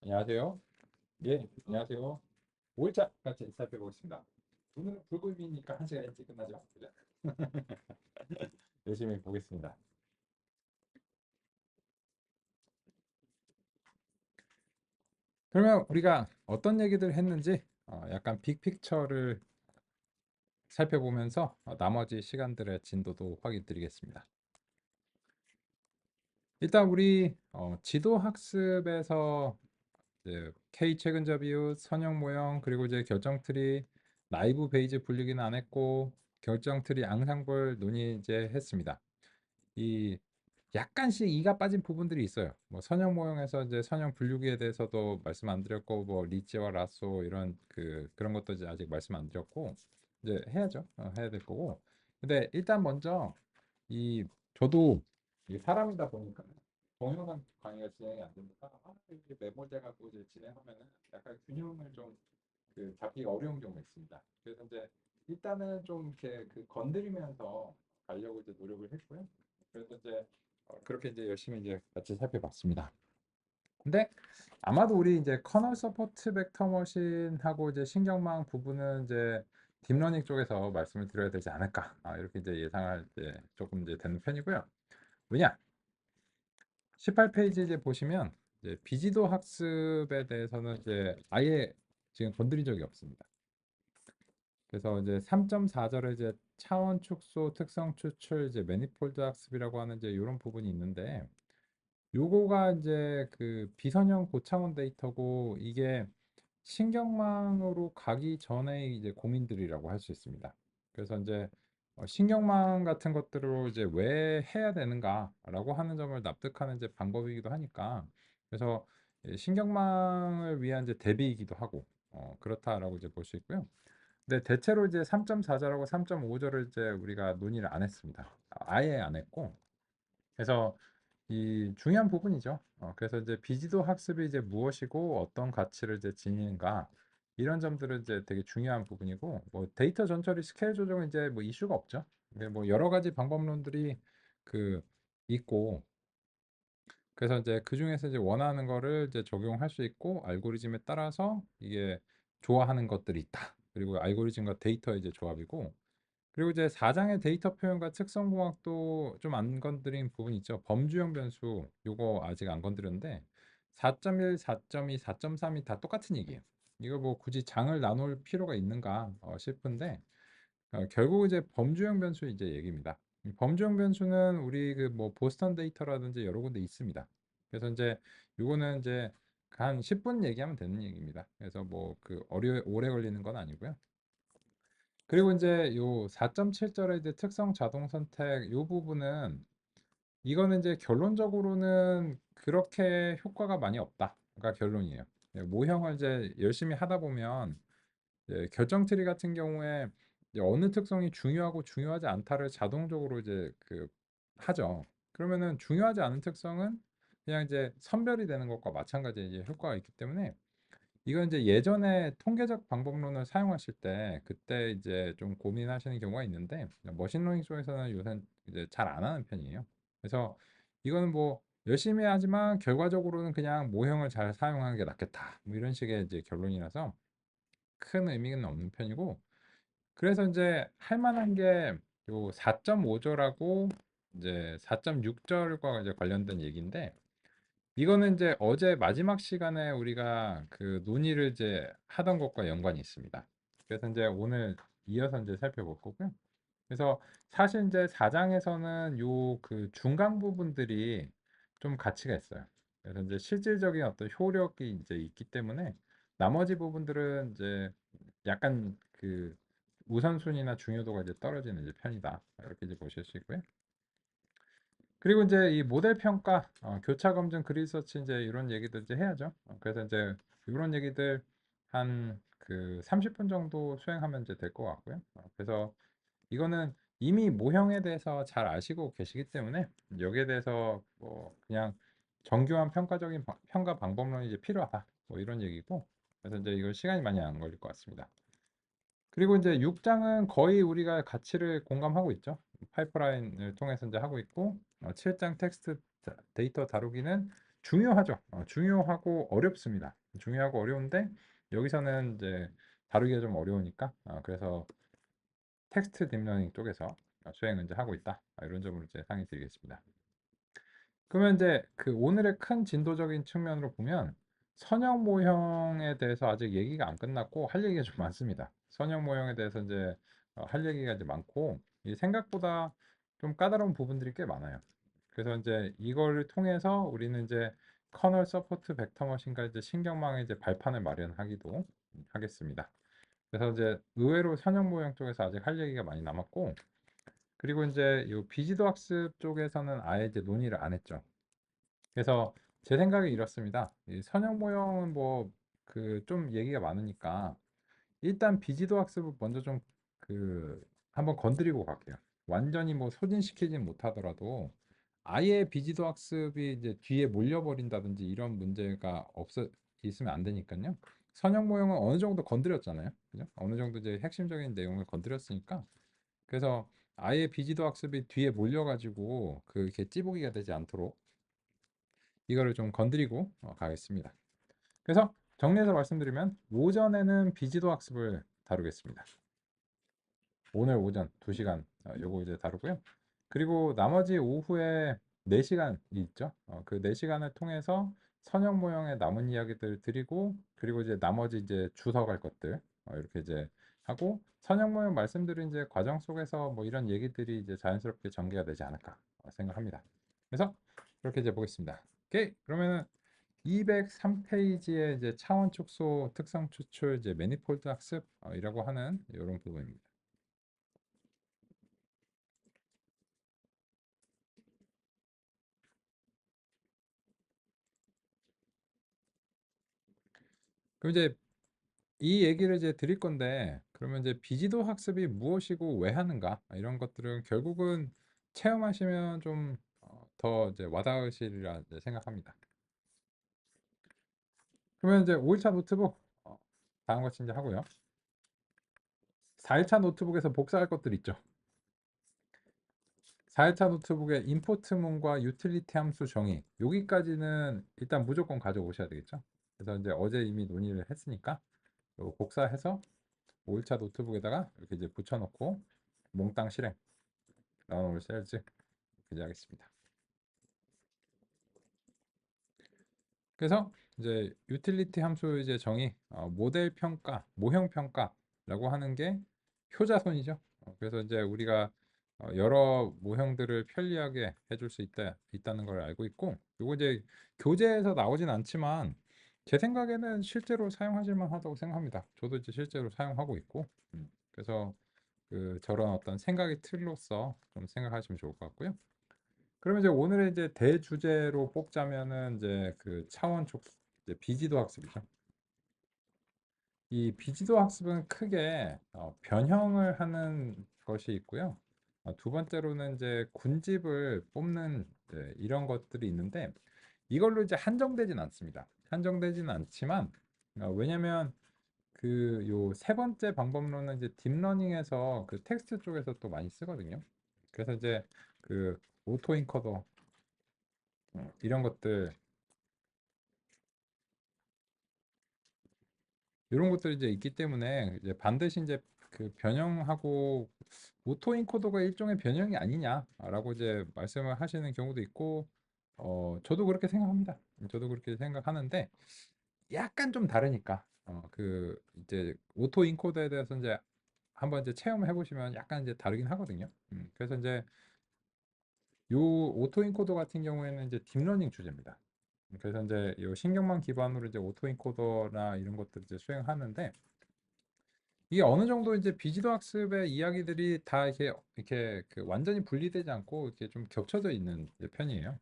안녕하세요. 예, 안녕하세요. 5일차 같이 살펴보겠습니다. 오늘은 불금이니까 1시간 일찍 끝나죠. 그죠? 열심히 보겠습니다. 그러면 우리가 어떤 얘기들 했는지 약간 빅픽처를 살펴보면서 나머지 시간들의 진도도 확인 드리겠습니다. 일단 우리 지도 학습에서 이제 K 최근접 이웃, 선형 모형, 그리고 이제 결정 트리, 나이브 베이지 분류기는 안 했고 결정 트리 앙상블 논의 이제 했습니다. 이 약간씩 이가 빠진 부분들이 있어요. 뭐 선형 모형에서 이제 선형 분류기에 대해서도 말씀 안 드렸고, 뭐 리치와 라쏘 이런 그런 것도 이제 아직 말씀 안 드렸고, 이제 해야죠. 해야 될 거고. 근데 일단 먼저 이 저도 이 사람이다 보니까 동영상 강의가 진행이 안 되니까 이렇게 메모제 갖고 이제 진행하면은 약간 균형을 좀 잡기가 어려운 경우가 있습니다. 그래서 이제 일단은 좀 이렇게 건드리면서 가려고 이제 노력을 했고요. 그래서 이제 그렇게 이제 열심히 이제 같이 살펴봤습니다. 근데 아마도 우리 이제 커널 서포트 벡터 머신하고 이제 신경망 부분은 이제 딥러닝 쪽에서 말씀을 드려야 되지 않을까, 이렇게 이제 예상할 때 조금 이제 되는 편이고요. 왜냐? 18페이지 이제 보시면 이제 비지도 학습에 대해서는 이제 아예 지금 건드린 적이 없습니다. 그래서 이제 3.4절에 이제 차원 축소, 특성 추출, 이제 매니폴드 학습이라고 하는 이제 이런 부분이 있는데, 요거가 이제 비선형 고차원 데이터고, 이게 신경망으로 가기 전에 이제 고민들이라고 할 수 있습니다. 그래서 이제 신경망 같은 것들을 이제 왜 해야 되는가라고 하는 점을 납득하는 이제 방법이기도 하니까, 그래서 신경망을 위한 이제 대비이기도 하고, 그렇다라고 이제 볼 수 있고요. 근데 대체로 이제 3.4절하고 3.5절을 이제 우리가 논의를 안 했습니다. 아예 안 했고, 그래서 이 중요한 부분이죠. 그래서 이제 비지도 학습이 이제 무엇이고 어떤 가치를 이제 지니는가, 이런 점들은 이제 되게 중요한 부분이고, 뭐 데이터 전처리 스케일 조정은 이제 뭐 이슈가 없죠. 근데 뭐 여러 가지 방법론들이 그 있고, 그래서 이제 그 중에서 이제 원하는 거를 이제 적용할 수 있고, 알고리즘에 따라서 이게 좋아하는 것들이 있다. 그리고 알고리즘과 데이터의 이제 조합이고, 그리고 이제 4장의 데이터 표현과 특성 공학도 좀 안 건드린 부분이 있죠. 범주형 변수 요거 아직 안 건드렸는데, 4.1, 4.2, 4.3이 다 똑같은 얘기예요. 이거 뭐 굳이 장을 나눌 필요가 있는가 싶은데, 결국 이제 범주형 변수 이제 얘기입니다. 이 범주형 변수는 우리 뭐 보스턴 데이터라든지 여러 군데 있습니다. 그래서 이제 요거는 이제 한 10분 얘기하면 되는 얘기입니다. 그래서 뭐 오래 걸리는 건 아니고요. 그리고 이제 요 4.7절의 이제 특성 자동 선택 요 부분은, 이거는 이제 결론적으로는 그렇게 효과가 많이 없다가 결론이에요. 모형을 이제 열심히 하다 보면 결정 트리 같은 경우에 이제 어느 특성이 중요하고 중요하지 않다를 자동적으로 이제 하죠. 그러면은 중요하지 않은 특성은 그냥 이제 선별이 되는 것과 마찬가지 이제 효과가 있기 때문에, 이건 이제 예전에 통계적 방법론을 사용하실 때 그때 이제 좀 고민하시는 경우가 있는데, 머신러닝 쪽에서는 요새 이제 잘 안 하는 편이에요. 그래서 이거는 뭐 열심히 하지만 결과적으로는 그냥 모형을 잘 사용하는 게 낫겠다, 뭐 이런 식의 이제 결론이라서 큰 의미는 없는 편이고, 그래서 이제 할 만한 게 요 4.5절하고 이제 4.6절과 이제 관련된 얘기인데, 이거는 이제 어제 마지막 시간에 우리가 논의를 이제 하던 것과 연관이 있습니다. 그래서 이제 오늘 이어서 이제 살펴볼 거고요. 그래서 사실 이제 4장에서는 요 중간 부분들이 좀 가치가 있어요. 그래서 이제 실질적인 어떤 효력이 이제 있기 때문에, 나머지 부분들은 이제 약간 우선순위나 중요도가 이제 떨어지는 이제 편이다, 이렇게 이제 보실 수 있고요. 그리고 이제 이 모델 평가, 교차 검증, 그리드 서치 이제 이런 얘기들 이제 해야죠. 그래서 이제 이런 얘기들 한 30분 정도 수행하면 이제 될 것 같고요. 그래서 이거는 이미 모형에 대해서 잘 아시고 계시기 때문에 여기에 대해서 뭐 그냥 정교한 평가적인 평가 방법론이 이제 필요하다, 뭐 이런 얘기고, 그래서 이제 이걸 시간이 많이 안 걸릴 것 같습니다. 그리고 이제 6장은 거의 우리가 가치를 공감하고 있죠. 파이프라인을 통해서 이제 하고 있고, 7장 텍스트 데이터 다루기는 중요하죠. 중요하고 어렵습니다. 중요하고 어려운데 여기서는 이제 다루기가 좀 어려우니까 그래서 텍스트 딥러닝 쪽에서 수행을 이제 하고 있다. 이런 점으로 이제 상의 드리겠습니다. 그러면 이제 그 오늘의 큰 진도적인 측면으로 보면 선형 모형에 대해서 아직 얘기가 안 끝났고 할 얘기가 좀 많습니다. 선형 모형에 대해서 이제 할 얘기가 이제 많고 이 생각보다 좀 까다로운 부분들이 꽤 많아요. 그래서 이제 이걸 통해서 우리는 이제 커널 서포트 벡터 머신과 이제 신경망의 이제 발판을 마련하기도 하겠습니다. 그래서 이제 의외로 선형 모형 쪽에서 아직 할 얘기가 많이 남았고 그리고 이제 이 비지도 학습 쪽에서는 아예 이제 논의를 안 했죠. 그래서 제 생각이 이렇습니다. 이 선형 모형은 뭐 그 좀 얘기가 많으니까 일단 비지도 학습을 먼저 좀 그 한번 건드리고 갈게요. 완전히 뭐 소진시키진 못하더라도 아예 비지도 학습이 이제 뒤에 몰려버린다든지 이런 문제가 없어 있으면 안 되니까요. 선형 모형은 어느 정도 건드렸잖아요. 그죠? 어느 정도 이제 핵심적인 내용을 건드렸으니까 그래서 아예 비지도 학습이 뒤에 몰려가지고 그 이렇게 찌보기가 되지 않도록 이거를 좀 건드리고 가겠습니다. 그래서 정리해서 말씀드리면 오전에는 비지도 학습을 다루겠습니다. 오늘 오전 2시간 요거 이제 다루고요. 그리고 나머지 오후에 4시간이 있죠. 그 4시간을 통해서 선형 모형의 남은 이야기들 드리고 그리고 이제 나머지 이제 주석할 것들 이렇게 이제 하고 선형 모형 말씀드린 이제 과정 속에서 뭐 이런 얘기들이 이제 자연스럽게 전개가 되지 않을까 생각합니다. 그래서 그렇게 이제 보겠습니다. 오케이. 그러면은 203페이지의 이제 차원 축소 특성 추출 이제 매니폴드 학습이라고 하는 이런 부분입니다. 그럼 이제 이 얘기를 이제 드릴 건데 그러면 이제 비지도 학습이 무엇이고 왜 하는가 이런 것들은 결국은 체험하시면 좀 더 이제 와닿으시리라 이제 생각합니다. 그러면 이제 5일차 노트북 다음 같이 이제 하고요. 4일차 노트북에서 복사할 것들 있죠. 4일차 노트북의 임포트문과 유틸리티 함수 정의 여기까지는 일단 무조건 가져오셔야 되겠죠. 그래서 이제 어제 이미 논의를 했으니까 요거 복사해서 5일차 노트북에다가 이렇게 이제 붙여놓고 몽땅 실행 나눠올 셀즈 이렇게 하겠습니다. 그래서 이제 유틸리티 함수 이제 정의 모델 평가, 모형 평가라고 하는 게 효자손이죠. 그래서 이제 우리가 여러 모형들을 편리하게 해줄 수 있다는 걸 알고 있고, 그리고 이제 교재에서 나오진 않지만 제 생각에는 실제로 사용하실 만하다고 생각합니다. 저도 이제 실제로 사용하고 있고, 그래서 그 저런 어떤 생각의 틀로서 좀 생각하시면 좋을 것 같고요. 그러면 이제 오늘의 이제 대주제로 뽑자면은 이제 그 차원적 이제 비지도 학습이죠. 이 비지도 학습은 크게 변형을 하는 것이 있고요. 두 번째로는 이제 군집을 뽑는 이런 것들이 있는데 이걸로 이제 한정되진 않습니다. 한정되지는 않지만 왜냐면 그 요 세 번째 방법론은 이제 딥러닝에서 그 텍스트 쪽에서 또 많이 쓰거든요. 그래서 이제 그 오토 인커더 이런 것들 이런 것들이 이제 있기 때문에 이제 반드시 이제 그 변형하고 오토 인코더가 일종의 변형이 아니냐라고 이제 말씀을 하시는 경우도 있고 저도 그렇게 생각합니다. 저도 그렇게 생각하는데 약간 좀 다르니까 그 이제 오토 인코더에 대해서 이제 한번 이제 체험을 해보시면 약간 이제 다르긴 하거든요. 그래서 이제 요 오토 인코더 같은 경우에는 이제 딥러닝 주제입니다. 그래서 이제 요 신경망 기반으로 이제 오토 인코더나 이런 것들 이제 수행하는데 이게 어느 정도 이제 비지도 학습의 이야기들이 다 이렇게 그 완전히 분리되지 않고 이렇게 좀 겹쳐져 있는 이제 편이에요.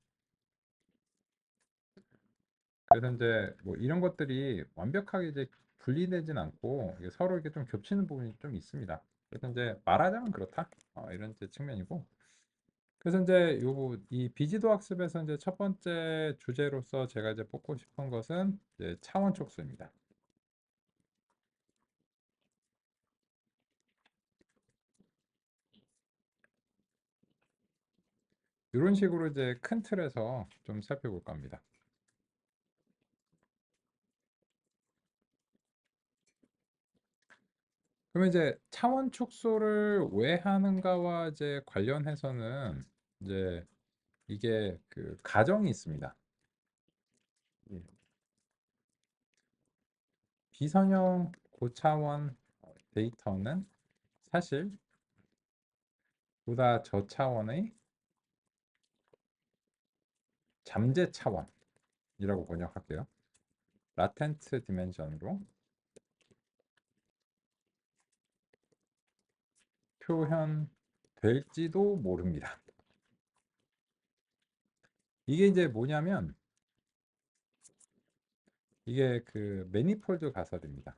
그래서 이제 뭐 이런 것들이 완벽하게 이제 분리되진 않고 이게 서로 이렇게 좀 겹치는 부분이 좀 있습니다. 그래서 이제 말하자면 그렇다 이런 이제 측면이고. 그래서 이제 요거 이 비지도 학습에서 이제 첫 번째 주제로서 제가 이제 뽑고 싶은 것은 이제 차원 촉수입니다. 이런 식으로 이제 큰 틀에서 좀 살펴볼까 합니다. 그러면 이제 차원 축소를 왜 하는가와 이제 관련해서는 이제 이게 그 가정이 있습니다. 예. 비선형 고차원 데이터는 사실 보다 저차원의 잠재 차원이라고 번역할게요. 라텐트 디멘전으로 표현될지도 모릅니다. 이게 이제 뭐냐면 이게 그 매니폴드 가설입니다.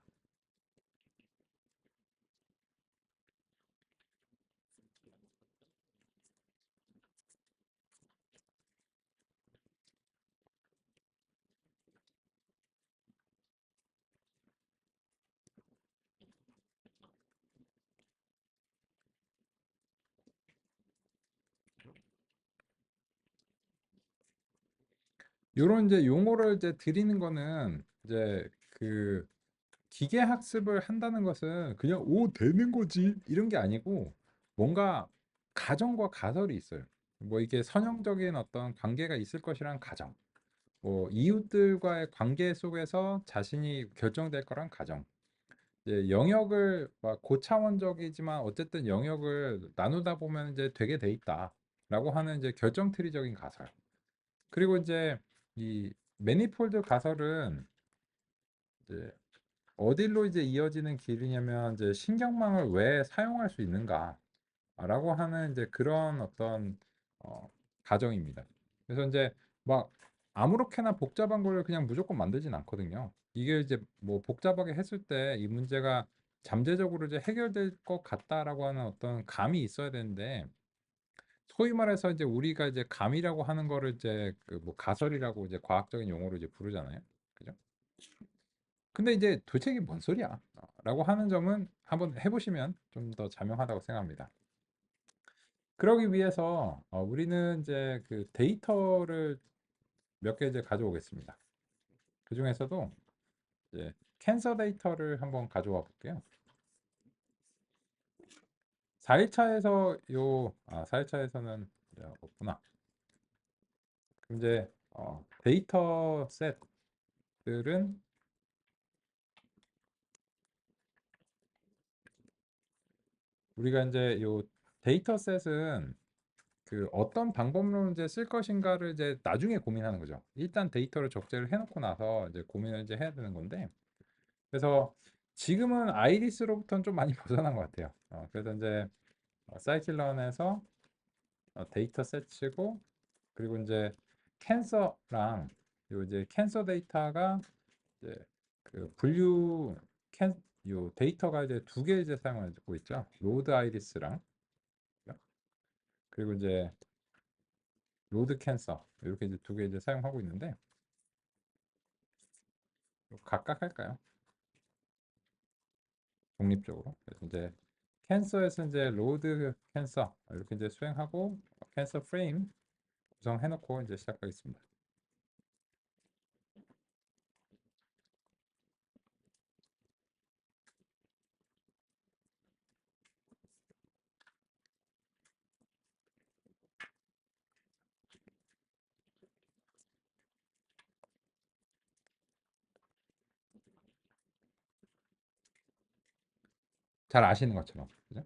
요런 이제 용어를 이제 드리는 거는 이제 그 기계 학습을 한다는 것은 그냥 오 되는 거지 이런 게 아니고 뭔가 가정과 가설이 있어요. 뭐 이게 선형적인 어떤 관계가 있을 것이란 가정, 뭐 이웃들과의 관계 속에서 자신이 결정될 거란 가정, 이제 영역을 막 고차원적이지만 어쨌든 영역을 나누다 보면 이제 되게 돼 있다라고 하는 이제 결정트리적인 가설. 그리고 이제 이 매니폴드 가설은 이제 어디로 이제 이어지는 길이냐면 이제 신경망을 왜 사용할 수 있는가라고 하는 이제 그런 어떤 어, 가정입니다. 그래서 이제 막 아무렇게나 복잡한 걸 그냥 무조건 만들진 않거든요. 이게 이제 뭐 복잡하게 했을 때 이 문제가 잠재적으로 이제 해결될 것 같다라고 하는 어떤 감이 있어야 되는데 소위 말해서 이제 우리가 이제 감이라고 하는 거를 이제 그 뭐 가설이라고 이제 과학적인 용어로 이제 부르잖아요. 그죠? 근데 이제 도대체 이게 뭔 소리야? 라고 하는 점은 한번 해보시면 좀 더 자명하다고 생각합니다. 그러기 위해서 우리는 이제 그 데이터를 몇 개 이제 가져오겠습니다. 그 중에서도 이제 캔서 데이터를 한번 가져와 볼게요. 4일차에서 4일차에서는 없구나. 그럼 이제 데이터 셋들은 우리가 이제 요 데이터셋은 그 어떤 방법으로 이제 쓸 것인가를 이제 나중에 고민하는 거죠. 일단 데이터를 적재를 해놓고 나서 이제 고민을 이제 해야 되는 건데, 그래서 지금은 아이리스로부터는 좀 많이 벗어난 것 같아요. 그래서 이제 사이클런에서 데이터셋 치고 그리고 이제 캔서랑 요 이제 캔서 데이터가 이제 그 분류 캔 요 데이터가 이제 두 개 이제 사용하고 있죠. 로드 아이리스랑 그리고 이제 로드 캔서 이렇게 이제 두 개 이제 사용하고 있는데 각각 할까요? 독립적으로. 그래서 이제 캔서에서 이제 로드 캔서 이렇게 이제 수행하고 캔서 프레임 구성해 놓고 이제 시작하겠습니다. 잘 아시는 것처럼. 그죠?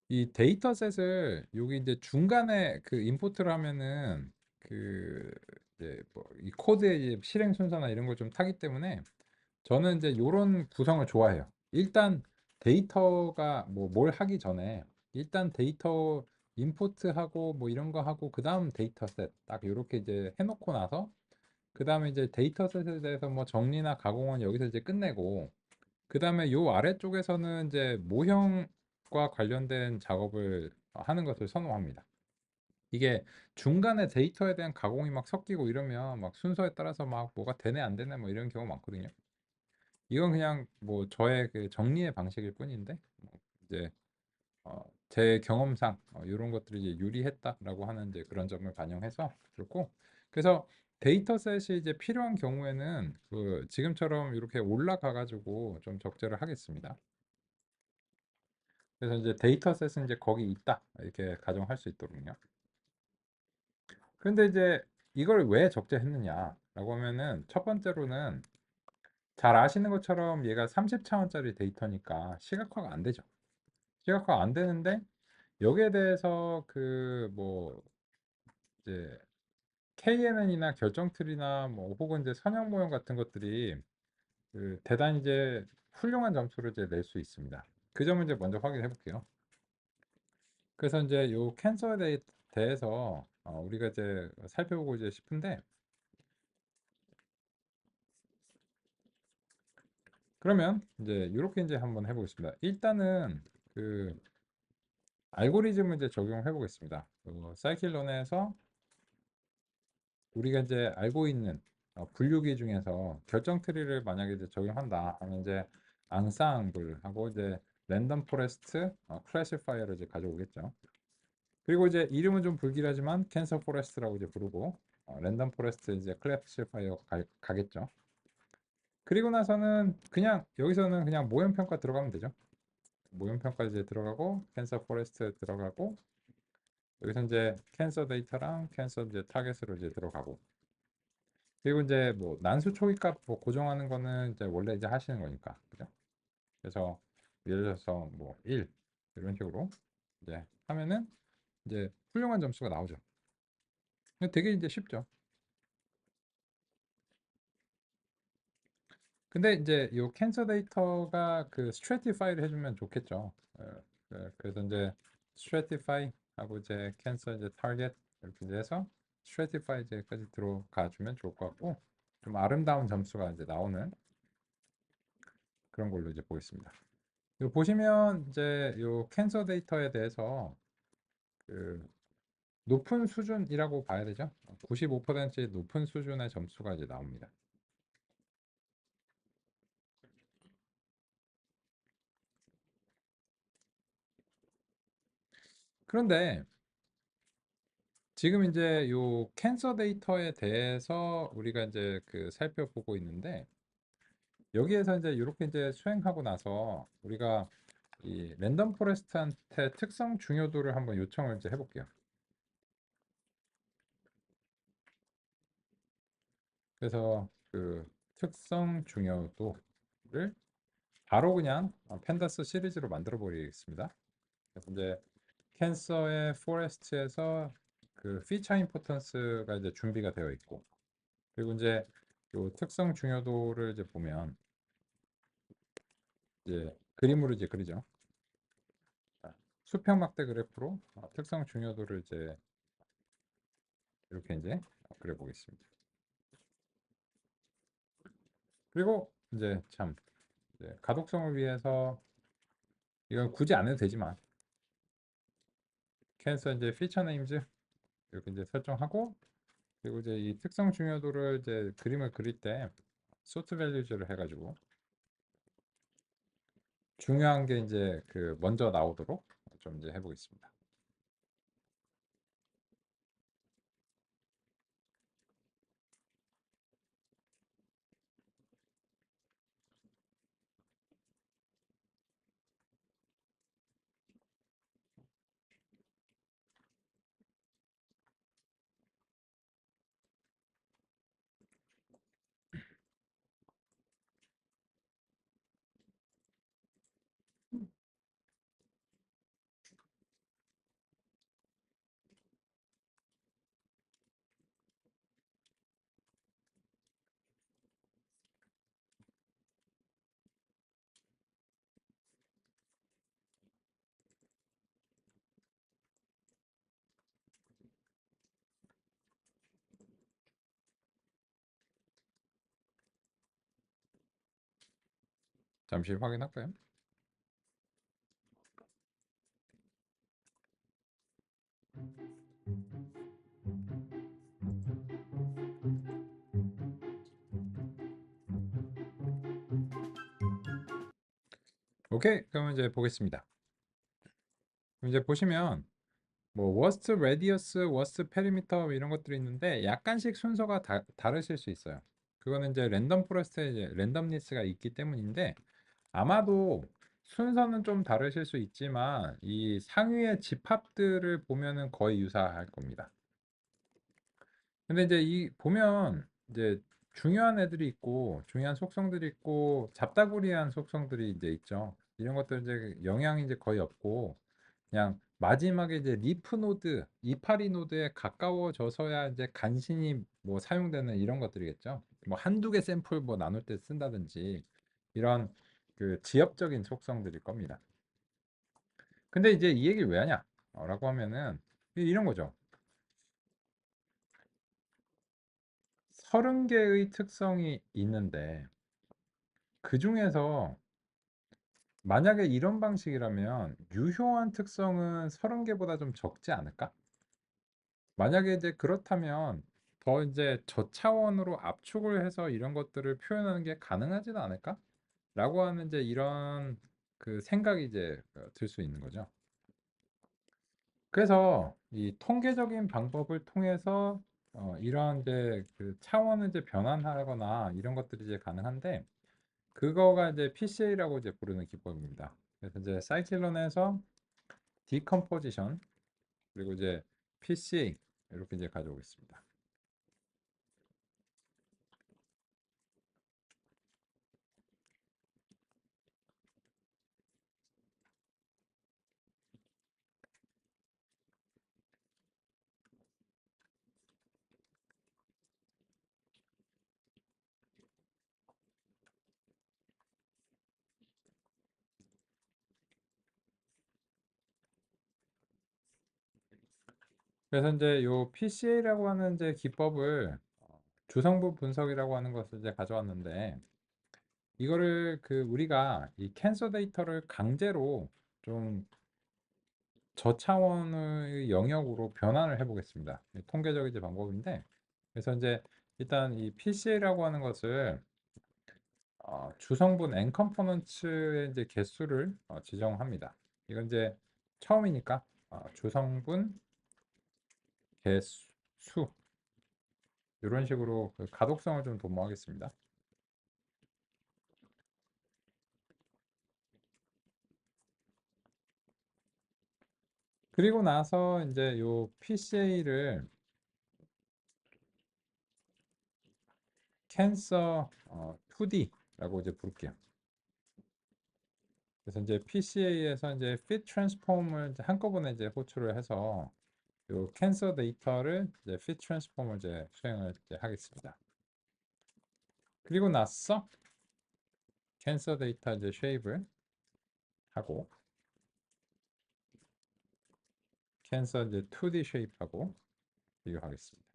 이 데이터셋을 여기 이제 중간에 그 임포트를 하면은 그 이제 뭐 이 코드의 이제 실행 순서나 이런 걸 좀 타기 때문에 저는 이제 요런 구성을 좋아해요. 일단 데이터가 뭐 뭘 하기 전에 일단 데이터 임포트하고 뭐 이런 거 하고 그다음 데이터셋 딱 요렇게 이제 해놓고 나서 그다음에 이제 데이터셋에 대해서 뭐 정리나 가공은 여기서 이제 끝내고 그다음에 요 아래쪽에서는 이제 모형과 관련된 작업을 하는 것을 선호합니다. 이게 중간에 데이터에 대한 가공이 막 섞이고 이러면 막 순서에 따라서 막 뭐가 되네 안 되네 뭐 이런 경우 많거든요. 이건 그냥 뭐 저의 그 정리의 방식일 뿐인데 뭐 이제 제 경험상 이런 것들이 이제 유리했다라고 하는 이제 그런 점을 반영해서 그렇고 그래서 데이터셋이 이제 필요한 경우에는 그 지금처럼 이렇게 올라가 가지고 좀 적재를 하겠습니다. 그래서 이제 데이터셋은 이제 거기 있다 이렇게 가정할 수 있도록요. 근데 이제 이걸 왜 적재했느냐라고 하면은 첫 번째로는 잘 아시는 것처럼 얘가 30차원짜리 데이터니까 시각화가 안 되죠. 시각화가 안 되는데 여기에 대해서 그 뭐 이제 KNN이나 결정틀이나 뭐 혹은 이제 선형 모형 같은 것들이 그 대단히 이제 훌륭한 점수를 이제 낼 수 있습니다. 그 점을 이제 먼저 확인해 볼게요. 그래서 이제 요 캔서에 대해서 우리가 이제 살펴보고 이제 싶은데 그러면 이제 이렇게 이제 한번 해보겠습니다. 일단은 그 알고리즘을 이제 적용해 보겠습니다. 사이클론에서 우리가 이제 알고 있는 분류기 중에서 결정 트리를 만약에 이제 적용한다 하면 이제 앙상블하고 이제 랜덤 포레스트 클래시파이어를 이제 가져오겠죠. 그리고 이제 이름은 좀 불길하지만 캔서 포레스트라고 이제 부르고 랜덤 포레스트 이제 클래시파이어 가겠죠. 그리고 나서는 그냥 여기서는 그냥 모형 평가 들어가면 되죠. 모형 평가 이제 들어가고 캔서 포레스트 들어가고 여기서 이제 캔서 데이터랑 캔서 이제 타겟으로 이제 들어가고 그리고 이제 뭐 난수 초기값 뭐 고정하는 거는 이제 원래 이제 하시는 거니까 그죠? 그래서 예를 들어서 뭐 1 이런 식으로 이제 하면은 이제 훌륭한 점수가 나오죠. 근데 되게 이제 쉽죠. 근데 이제 요 캔서 데이터가 그 스트래티파이를 해주면 좋겠죠. 그래서 이제 스트래티파이 하고 이제 캔서 이제 타겟 이렇게 이제 해서 스트래티파이 이제까지 들어가 주면 좋을 것 같고 좀 아름다운 점수가 이제 나오는 그런 걸로 이제 보겠습니다. 이거 보시면 이제 요 캔서 데이터에 대해서 그 높은 수준이라고 봐야 되죠. 95%의 높은 수준의 점수가 이제 나옵니다. 그런데 지금 이제 요 캔서 데이터에 대해서 우리가 이제 그 살펴보고 있는데 여기에서 이제 이렇게 이제 수행하고 나서 우리가 이 랜덤 포레스트한테 특성 중요도를 한번 요청을 이제 해볼게요. 그래서 그 특성 중요도를 바로 그냥 펜다스 시리즈로 만들어 버리겠습니다. 그래서 이제 캔서의 포레스트에서 그 피처 임포턴스가 이제 준비가 되어 있고 그리고 이제 요 특성 중요도를 이제 보면 이제 그림으로 이제 그리죠. 수평 막대 그래프로 특성 중요도를 이제 이렇게 이제 그려 보겠습니다. 그리고 이제 참 이제 가독성을 위해서 이건 굳이 안 해도 되지만 캔서 이제 피처 네임즈 이렇게 이제 설정하고 그리고 이제 이 특성 중요도를 이제 그림을 그릴 때 소트 밸류즈를 해가지고 중요한 게 이제 그 먼저 나오도록 좀 이제 해보겠습니다. 잠시 확인할까요? 오케이, 그러면 이제 보겠습니다. 그럼 이제 보시면 뭐 워스트 레디어스, 워스트 페리미터 이런 것들이 있는데 약간씩 순서가 다르실 수 있어요. 그거는 이제 랜덤 포레스트에 이제 랜덤니스가 있기 때문인데 아마도 순서는 좀 다르실 수 있지만 이 상위의 집합들을 보면은 거의 유사할 겁니다. 근데 이제 이 보면 이제 중요한 애들이 있고 중요한 속성들이 있고 잡다구리한 속성들이 이제 있죠. 이런 것들 이제 영향이 이제 거의 없고 그냥 마지막에 이제 리프 노드, 이파리 노드에 가까워져서야 이제 간신히 뭐 사용되는 이런 것들이겠죠. 뭐 한두 개 샘플 뭐 나눌 때 쓴다든지 이런 그 지엽적인 속성들일 겁니다. 근데 이제 이 얘기를 왜 하냐? 라고 하면은 이런 거죠. 30개의 특성이 있는데 그 중에서 만약에 이런 방식이라면 유효한 특성은 30개보다 좀 적지 않을까? 만약에 이제 그렇다면 더 이제 저차원으로 압축을 해서 이런 것들을 표현하는 게 가능하지는 않을까? 라고 하는 이제 이런 그 생각이 이제 들 수 있는 거죠. 그래서 이 통계적인 방법을 통해서 이러한 이제 그 차원을 이제 변환하거나 이런 것들이 이제 가능한데 그거가 이제 PCA라고 이제 부르는 기법입니다. 그래서 이제 사이클론에서 디컴포지션 그리고 이제 PCA 이렇게 이제 가져오겠습니다. 그래서 이제 요 PCA라고 하는 이제 기법을 주성부 분석이라고 하는 것을 이제 가져왔는데 이거를 그 우리가 이 캔서 데이터를 강제로 좀 저차원의 영역으로 변환을 해 보겠습니다. 통계적 이제 방법인데 그래서 이제 일단 이 PCA라고 하는 것을 주성분 n 컴포넌츠의 이제 개수를 지정합니다. 이건 이제 처음이니까 주성분 개수 이런 식으로 그 가독성을 좀 도모하겠습니다. 그리고 나서 이제 요 PCA를 캔서 2D라고 이제 부를게요. 그래서 이제 PCA에서 이제 fit transform을 이제 한꺼번에 이제 호출을 해서 요 캔서 데이터를 이제 fit transform을 이제 수행을 이제 하겠습니다. 그리고 나서 캔서 데이터 이제 쉐입을 하고 캔서 이제 2D 쉐입하고 비교하겠습니다.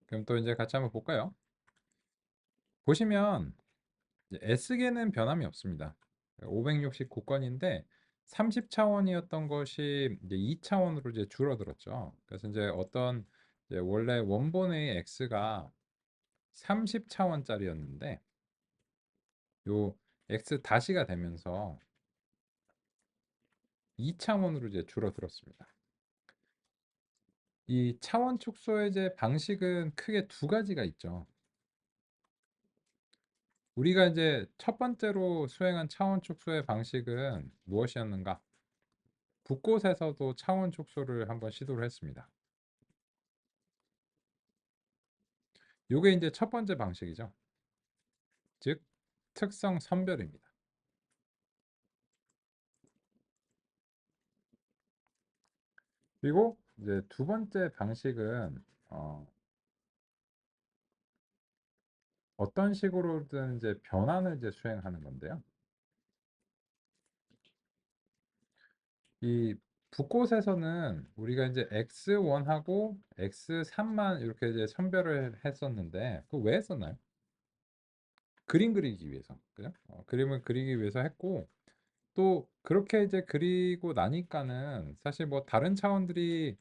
그럼 또 이제 같이 한번 볼까요? 보시면 S계는 변함이 없습니다. 569건인데 30차원이었던 것이 이제 2차원으로 이제 줄어들었죠. 그래서 이제 어떤 이제 원래 원본의 X가 30차원짜리였는데 요 X 다시가 되면서 2차원으로 이제 줄어들었습니다. 이 차원 축소의 이제 방식은 크게 두 가지가 있죠. 우리가 이제 첫 번째로 수행한 차원 축소의 방식은 무엇이었는가? 붓꽃에서도 차원 축소를 한번 시도를 했습니다. 요게 이제 첫 번째 방식이죠. 즉 특성 선별입니다. 그리고 이제 두 번째 방식은 어떤 식으로든 이제 변환을 이제 수행하는 건데요. 이 붓꽃에서는 우리가 이제 X1하고 X3만 이렇게 이제 선별을 했었는데 그거 왜 했었나요? 그림 그리기 위해서. 그죠? 그림을 그리기 위해서 했고 또 그렇게 이제 그리고 나니까는 사실 뭐 다른 차원들이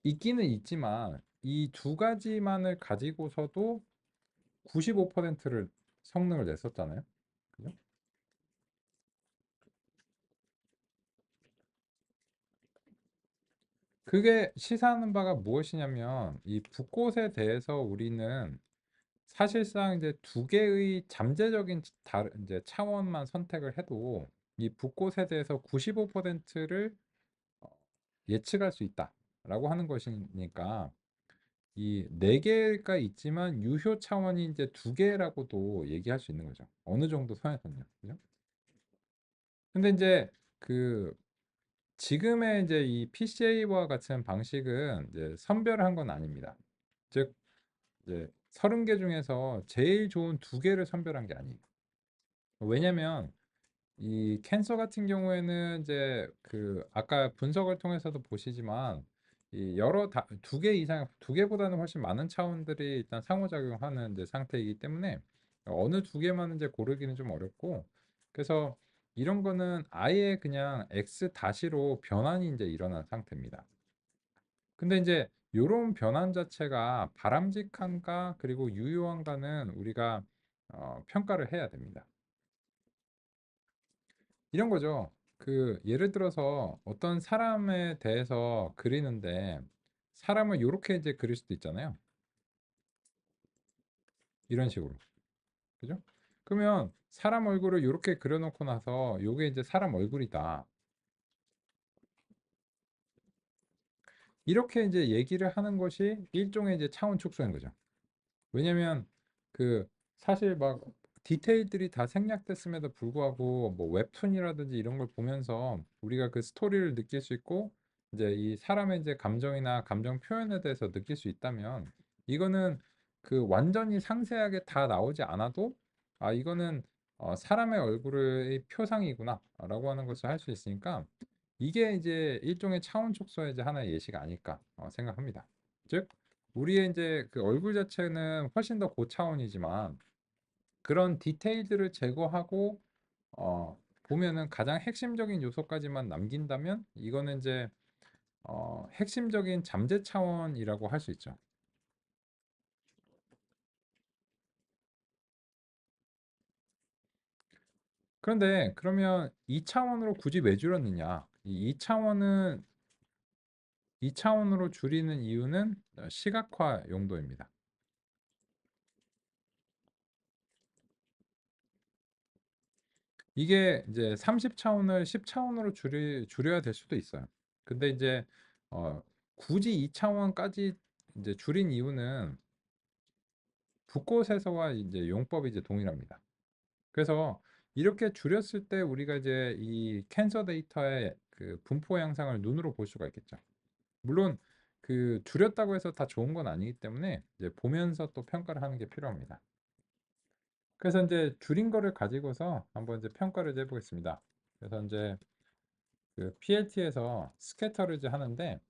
있기는 있지만 이 두 가지만을 가지고서도 95%를 성능을 냈었잖아요. 그죠? 그게 시사하는 바가 무엇이냐면 이 붓꽃에 대해서 우리는 사실상 이제 두 개의 잠재적인 다른 이제 차원만 선택을 해도 이 붓꽃에 대해서 95%를 예측할 수 있다라고 하는 것이니까 이 네 개가 있지만 유효 차원이 이제 두 개라고도 얘기할 수 있는 거죠. 어느 정도 선에서는요. 그죠? 근데 이제 그 지금의 이제 이 PCA와 같은 방식은 이제 선별한 건 아닙니다. 즉 이제 30개 중에서 제일 좋은 두 개를 선별한 게 아니에요. 왜냐면 이 캔서 같은 경우에는 이제 그 아까 분석을 통해서도 보시지만 이 여러 두 개 이상 두 개보다는 훨씬 많은 차원들이 일단 상호작용하는 이제 상태이기 때문에 어느 두 개만 이제 고르기는 좀 어렵고 그래서 이런 거는 아예 그냥 X 다시로 변환이 이제 일어난 상태입니다. 근데 이제 요런 변환 자체가 바람직한가 그리고 유효한가는 우리가 평가를 해야 됩니다. 이런 거죠. 그 예를 들어서 어떤 사람에 대해서 그리는데 사람을 요렇게 이제 그릴 수도 있잖아요. 이런 식으로. 그죠? 그러면 사람 얼굴을 요렇게 그려놓고 나서 요게 이제 사람 얼굴이다. 이렇게 이제 얘기를 하는 것이 일종의 이제 차원 축소인 거죠. 왜냐면 그 사실 막 디테일들이 다 생략됐음에도 불구하고 뭐 웹툰이라든지 이런 걸 보면서 우리가 그 스토리를 느낄 수 있고 이제 이 사람의 이제 감정이나 감정 표현에 대해서 느낄 수 있다면 이거는 그 완전히 상세하게 다 나오지 않아도 아 이거는 사람의 얼굴의 표상이구나라고 하는 것을 할 수 있으니까 이게 이제 일종의 차원 축소의 이제 하나의 예시가 아닐까 생각합니다. 즉 우리의 이제 그 얼굴 자체는 훨씬 더 고차원이지만 그런 디테일들을 제거하고 보면은 가장 핵심적인 요소까지만 남긴다면 이거는 이제 핵심적인 잠재 차원이라고 할 수 있죠. 그런데 그러면 2차원으로 굳이 왜 줄였느냐? 이 2차원은 2차원으로 줄이는 이유는 시각화 용도입니다. 이게 이제 30차원을 10차원으로 줄여야 될 수도 있어요. 근데 이제 어, 굳이 2차원까지 이제 줄인 이유는 붓꽃에서와 이제 용법이 이제 동일합니다. 그래서 이렇게 줄였을 때 우리가 이제 이 캔서 데이터의 그 분포 양상을 눈으로 볼 수가 있겠죠. 물론 그 줄였다고 해서 다 좋은 건 아니기 때문에 이제 보면서 또 평가를 하는 게 필요합니다. 그래서 이제 줄인 거를 가지고서 한번 이제 평가를 이제 해보겠습니다. 그래서 이제 그 PLT에서 스캐터를 이제 하는데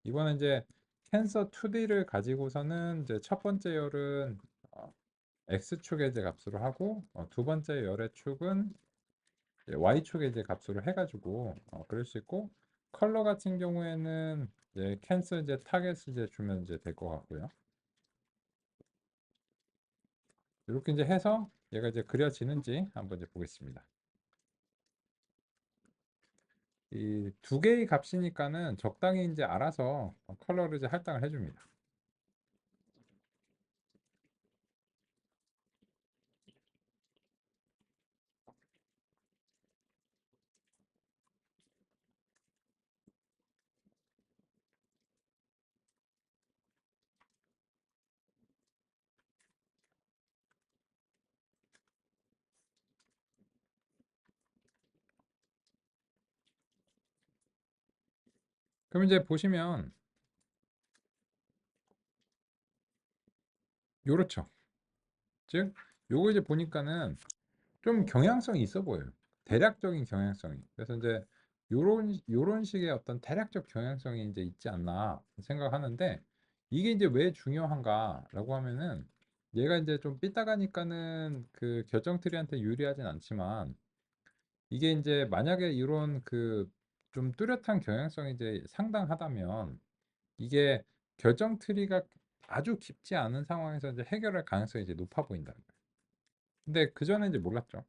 이번에 이제 텐서 2D를 가지고서는 이제 첫 번째 열은 X축의 이제 값으로 하고 두 번째 열의 축은 이제 Y축의 이제 값으로 해가지고 그럴 수 있고 컬러 같은 경우에는 이제 캔슬 이제 타겟을 이제 주면 이제 될 것 같고요. 이렇게 이제 해서 얘가 이제 그려지는지 한번 이제 보겠습니다. 이 두 개의 값이니까는 적당히 이제 알아서 컬러를 이제 할당을 해줍니다. 그럼 이제 보시면 요렇죠. 즉 요거 이제 보니까는 좀 경향성이 있어 보여요. 대략적인 경향성이. 그래서 이제 요런 식의 어떤 대략적 경향성이 이제 있지 않나 생각하는데 이게 이제 왜 중요한가라고 하면은 얘가 이제 좀 삐딱하니까는 그 결정트리한테 유리하진 않지만 이게 이제 만약에 이런 그 좀 뚜렷한 경향성이 이제 상당하다면 이게 결정트리가 아주 깊지 않은 상황에서 이제 해결할 가능성이 이제 높아 보인다는 거예요. 근데 그전에 이제 몰랐죠.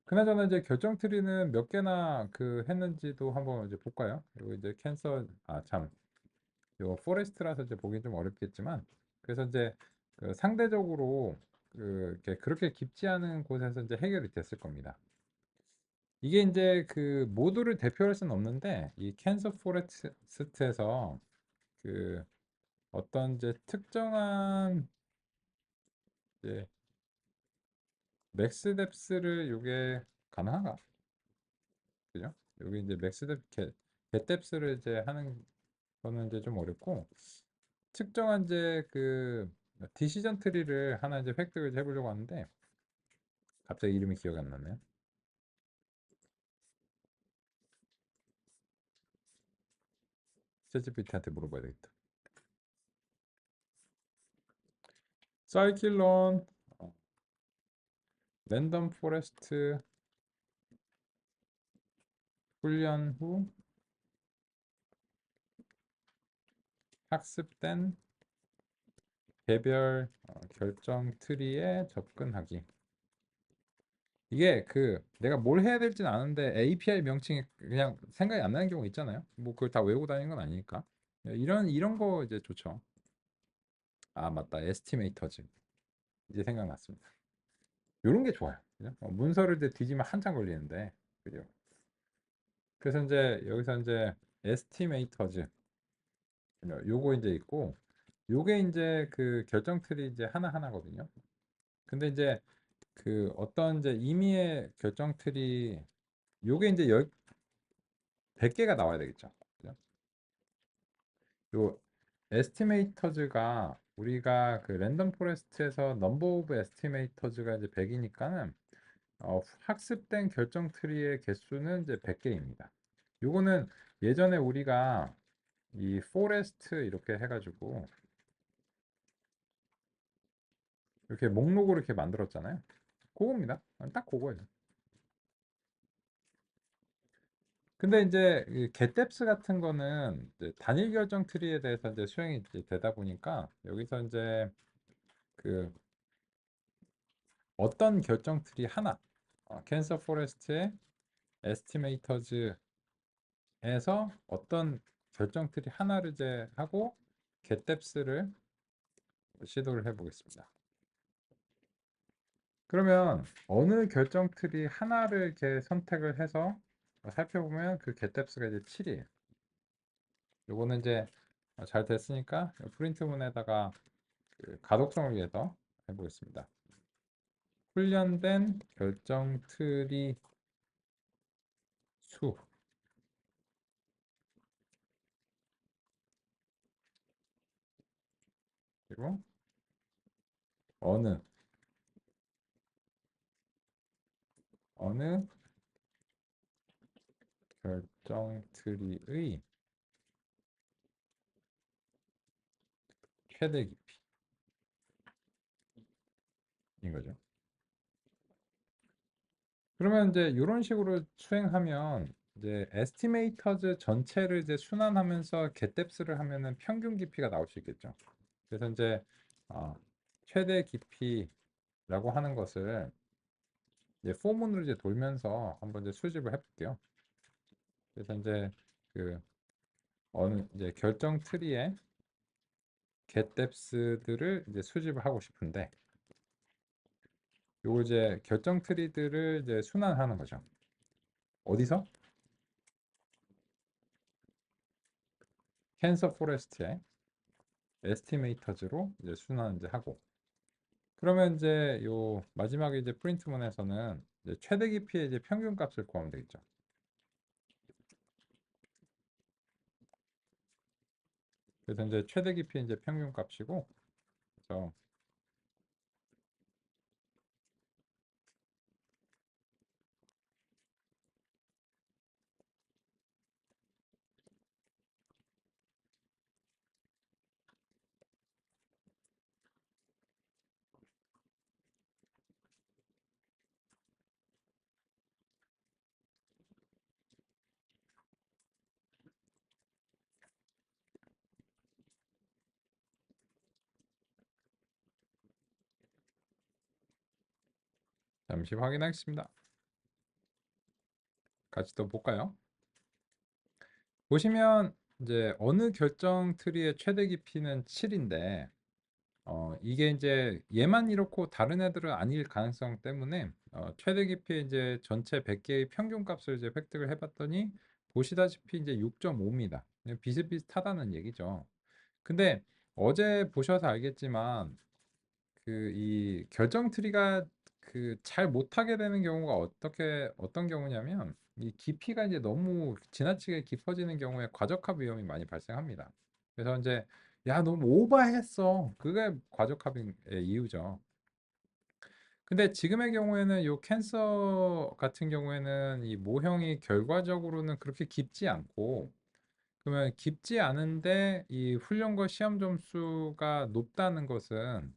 그나저나 이제 결정 트리는 몇 개나 그 했는지도 한번 이제 볼까요? 이거 이제 캔서 참 이거 포레스트라서 이제 보기 좀 어렵겠지만 그래서 이제 그 상대적으로 이렇게 그렇게 깊지 않은 곳에서 이제 해결이 됐을 겁니다. 이게 이제 그 모두를 대표할 수는 없는데 이 캔서 포레스트에서 그 어떤 이제 특정한 이제 맥스 뎁스를 요게 가능한가? 그죠? 여기 이제 맥스 뎁 겟뎁스를 이제 하는 거는 이제 좀 어렵고 특정한 이제 그 디시전 트리를 하나 이제 획득을 이제 해보려고 하는데 갑자기 이름이 기억이 안 나네요. 챗GPT한테 물어봐야 되겠다. 사이클론 랜덤 포레스트 훈련 후 학습된 개별 결정 트리에 접근하기. 이게 그 내가 뭘 해야 될지는 아는데 API 명칭이 그냥 생각이 안 나는 경우 있잖아요. 뭐 그걸 다 외우고 다니는 건 아니니까. 이런 거 이제 좋죠. 아, 맞다. 에스티메이터즈. 이제 생각났습니다. 요런 게 좋아요. 그죠? 문서를 이제 뒤지면 한참 걸리는데. 그죠? 그래서 이제 여기서 이제 에스티메이터즈 요거 이제 있고 요게 이제 그 결정 틀이 이제 하나하나거든요. 근데 이제 그 어떤 이제 임의의 결정 틀이 요게 이제 100개가 나와야 되겠죠. 그죠? 요 에스티메이터즈가 우리가 그 랜덤 포레스트에서 넘버 오브 에스티메이터즈가 이제 100이니까는 학습된 결정 트리의 개수는 이제 100개입니다. 요거는 예전에 우리가 이 포레스트 이렇게 해가지고 이렇게 목록으로 이렇게 만들었잖아요. 그겁니다. 딱 그거예요. 근데 이제 이 getDeps 같은 거는 이제 단일 결정 트리에 대해서 이제 수행이 이제 되다 보니까 여기서 이제 그 어떤 결정 트리 하나 캔서 포레스트의 에스티메이터즈에서 어떤 결정 트리 하나를 이제 하고 getDeps를 시도를 해보겠습니다. 그러면 어느 결정 트리 하나를 이렇게 선택을 해서 살펴보면 그 getDeps가 이제 7이에요. 요거는 이제 잘 됐으니까 프린트문에다가 그 가독성을 위해서 해보겠습니다. 훈련된 결정 트리 수 그리고 어느 어느 결정 트리의 최대 깊이인 거죠. 그러면 이제 이런 식으로 수행하면 이제 에스티메이터즈 전체를 이제 순환하면서 getDeps를 하면은 평균 깊이가 나올 수 있겠죠. 그래서 이제 어, 최대 깊이라고 하는 것을 이제 포문으로 이제 돌면서 한번 이제 수집을 해볼게요. 그래서 이제 그 어느 이제 결정 트리에 getDeps들을 이제 수집을 하고 싶은데 요거 이제 결정 트리들을 이제 순환하는 거죠. 어디서? 캔서 포레스트에 에스티메이터즈로 이제 순환 이제 하고 그러면 이제 요 마지막에 이제 프린트문에서는 이제 최대 깊이의 이제 평균 값을 구하면 되겠죠. 그래서 이제 최대 깊이 이제 평균값이고, 그래서 잠시 확인하겠습니다. 같이 또 볼까요? 보시면 이제 어느 결정 트리의 최대 깊이는 7인데 이게 이제 얘만 이렇고 다른 애들은 아닐 가능성 때문에 최대 깊이 이제 전체 100개의 평균값을 이제 획득을 해봤더니 보시다시피 이제 6.5입니다. 비슷비슷하다는 얘기죠. 근데 어제 보셔서 알겠지만 그 이 결정 트리가 그 잘 못하게 되는 경우가 어떤 경우냐면 이 깊이가 이제 너무 지나치게 깊어지는 경우에 과적합 위험이 많이 발생합니다. 그래서 이제 야 너무 오버했어. 그게 과적합의 이유죠. 근데 지금의 경우에는 요 캔서 같은 경우에는 이 모형이 결과적으로는 그렇게 깊지 않고 그러면 깊지 않은데 이 훈련과 시험 점수가 높다는 것은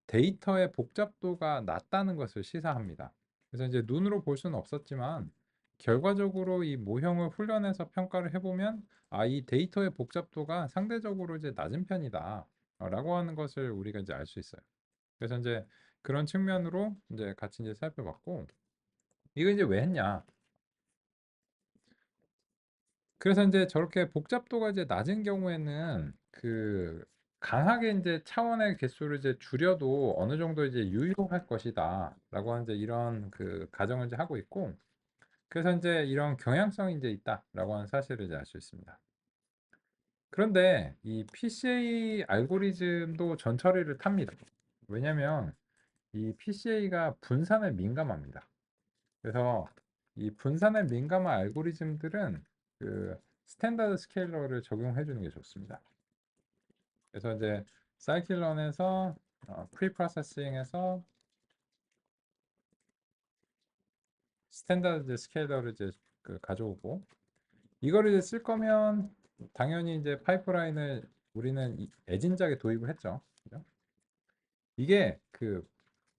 데이터의 복잡도가 낮다는 것을 시사합니다. 그래서 이제 눈으로 볼 수는 없었지만 결과적으로 이 모형을 훈련해서 평가를 해보면 이 데이터의 복잡도가 상대적으로 이제 낮은 편이다. 라고 하는 것을 우리가 이제 알 수 있어요. 그래서 이제 그런 측면으로 이제 같이 이제 살펴봤고 이거 이제 왜 했냐? 그래서 이제 저렇게 복잡도가 이제 낮은 경우에는 그 강하게 이제 차원의 개수를 이제 줄여도 어느 정도 이제 유효할 것이다라고 하는 이제 이런 그 가정을 이제 하고 있고, 그래서 이제 이런 경향성이 이제 있다라고 하는 사실을 이제 알 수 있습니다. 그런데 이 PCA 알고리즘도 전처리를 탑니다. 왜냐하면 이 PCA가 분산에 민감합니다. 그래서 이 분산에 민감한 알고리즘들은 그 스탠다드 스케일러를 적용해 주는 게 좋습니다. 그래서 이제 사이클런에서 프리 프로세싱에서 스탠다드 스케일러를 이제 그 가져오고 이거를 이제 쓸 거면 당연히 이제 파이프라인을 우리는 애진작에 도입을 했죠. 그죠? 이게 그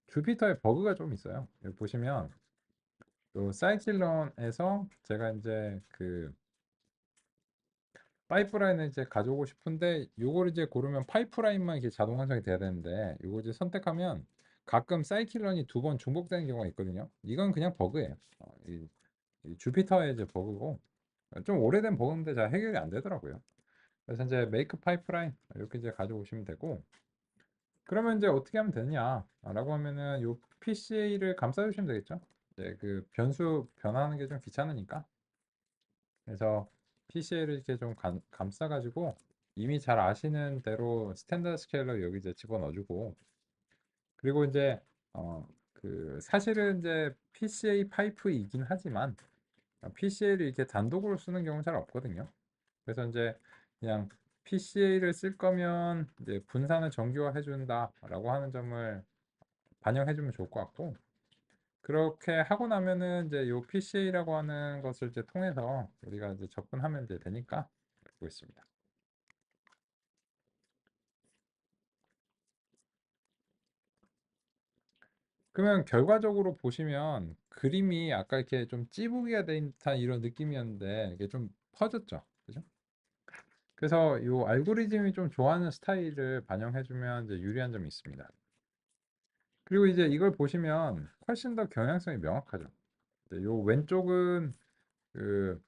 주피터에 버그가 좀 있어요. 여기 보시면 요 사이클런에서 제가 이제 그 파이프라인을 이제 가져오고 싶은데 요걸 이제 고르면 파이프라인만 이렇게 자동 완성이 돼야 되는데 요거 이제 선택하면 가끔 사이클런이 두 번 중복되는 경우가 있거든요. 이건 그냥 버그예요. 이 주피터의 이제 버그고 좀 오래된 버그인데 잘 해결이 안 되더라고요. 그래서 이제 메이크 파이프라인 이렇게 이제 가져오시면 되고 그러면 이제 어떻게 하면 되냐라고 하면은 요 PCA를 감싸주시면 되겠죠. 이제 그 변수 변하는 게 좀 귀찮으니까 그래서 PCA를 이렇게 좀 감싸가지고 이미 잘 아시는 대로 스탠다드 스케일러 여기 이제 집어넣어주고 그리고 이제 그 사실은 이제 PCA 파이프이긴 하지만 PCA를 이렇게 단독으로 쓰는 경우는 잘 없거든요. 그래서 이제 그냥 PCA를 쓸 거면 이제 분산을 정교화해 준다라고 하는 점을 반영해 주면 좋을 것 같고 그렇게 하고 나면은 이제 요 PCA라고 하는 것을 이제 통해서 우리가 이제 접근하면 이제 되니까 보고 있습니다. 그러면 결과적으로 보시면 그림이 아까 이렇게 좀 찌부기가 된 듯한 이런 느낌이었는데 이게 좀 퍼졌죠. 그죠? 그래서 요 알고리즘이 좀 좋아하는 스타일을 반영해주면 이제 유리한 점이 있습니다. 그리고 이제 이걸 보시면 훨씬 더 경향성이 명확하죠. 이제 요 왼쪽은 그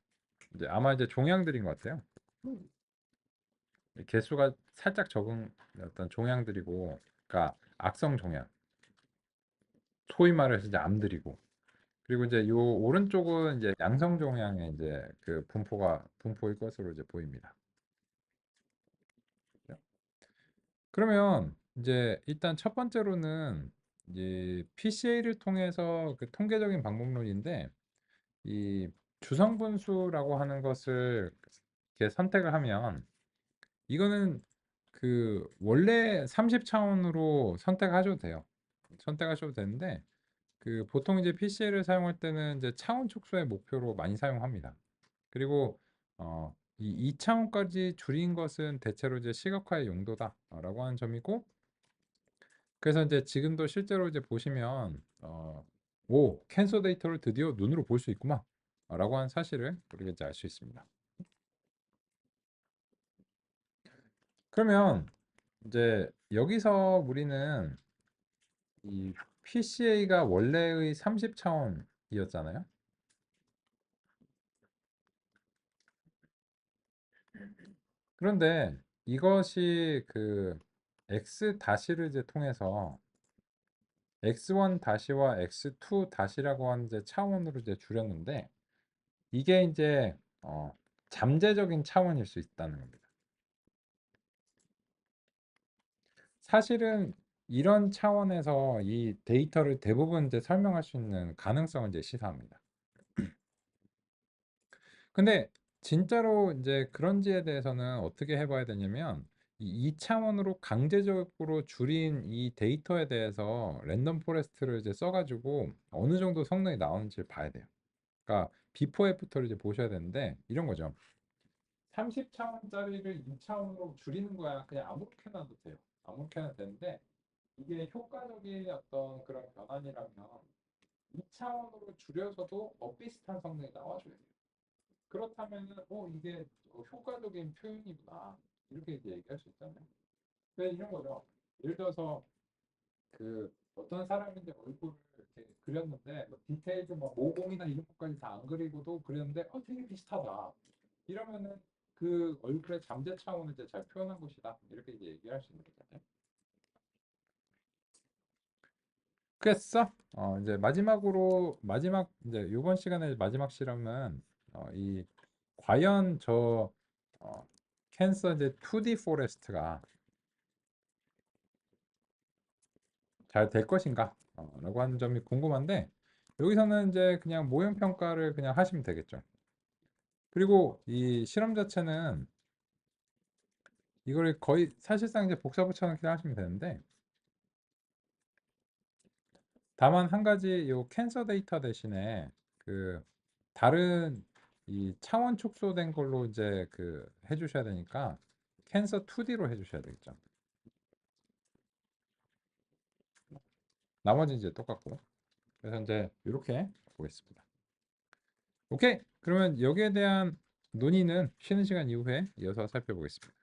이제 아마 이제 종양들인 것 같아요. 개수가 살짝 적은 어떤 종양들이고, 그러니까 악성 종양, 소위 말해서 이제 암들이고, 그리고 이제 요 오른쪽은 이제 양성 종양의 이제 그 분포일 것으로 이제 보입니다. 그러면 이제 일단 첫 번째로는 이제 PCA를 통해서 그 통계적인 방법론인데 이 주성분수라고 하는 것을 이렇게 선택을 하면 이거는 그 원래 30차원으로 선택하셔도 돼요. 선택하셔도 되는데 그 보통 이제 PCL을 사용할 때는 이제 차원 축소의 목표로 많이 사용합니다. 그리고 이 2차원까지 줄인 것은 대체로 이제 시각화의 용도다라고 하는 점이고, 그래서 이제 지금도 실제로 이제 보시면 오, 캔서 데이터를 드디어 눈으로 볼 수 있구만 라고 하는 사실을 우리가 이제 알 수 있습니다. 그러면 이제 여기서 우리는 이 PCA가 원래의 30차원이었잖아요. 그런데 이것이 그 X 다시를 이제 통해서 X1 다시와 X2 다시라고 하는 이제 차원으로 이제 줄였는데, 이게 이제 잠재적인 차원일 수 있다는 겁니다. 사실은 이런 차원에서 이 데이터를 대부분 이제 설명할 수 있는 가능성을 이제 시사합니다. 근데 진짜로 이제 그런지에 대해서는 어떻게 해봐야 되냐면, 이 2차원으로 강제적으로 줄인 이 데이터에 대해서 랜덤 포레스트를 이제 써가지고 어느 정도 성능이 나오는지를 봐야 돼요. 그러니까 비포 애프터를 이제 보셔야 되는데, 이런 거죠. 30차원짜리를 2차원으로 줄이는 거야. 그냥 아무렇게나 도 돼요. 아무렇게나 되는데, 이게 효과적인 어떤 그런 변환이라면 2차원으로 줄여서도 비슷한 성능이 나와줘야 돼요. 그렇다면은 이게 효과적인 표현이구나 이렇게 이제 얘기할 수 있잖아요. 근데 이런 거죠. 예를 들어서 그 어떤 사람이 이제 얼굴을 이렇게 그렸는데 뭐 디테일즈 뭐 모공이나 이런 것까지 다 안 그리고도 그렸는데 되게 비슷하다. 이러면은 그 얼굴의 잠재 차원을 이제 잘 표현한 것이다. 이렇게 이제 얘기할 수 있는 거잖아요. 그랬어? 이제 마지막 이제 이번 시간의 마지막 실험은 이 과연 저 캔서 이제 2D 포레스트가 잘 될 것인가? 라고 하는 점이 궁금한데, 여기서는 이제 그냥 모형 평가를 그냥 하시면 되겠죠. 그리고 이 실험 자체는 이걸 거의 사실상 이제 복사 붙여넣기를 하시면 되는데, 다만 한 가지 요 캔서 데이터 대신에 그 다른 이 차원 축소된 걸로 이제 그 해주셔야 되니까 캔서 2D로 해주셔야 되겠죠. 나머지 이제 똑같고. 그래서 이제 이렇게 보겠습니다. 오케이. 그러면 여기에 대한 논의는 쉬는 시간 이후에 이어서 살펴보겠습니다.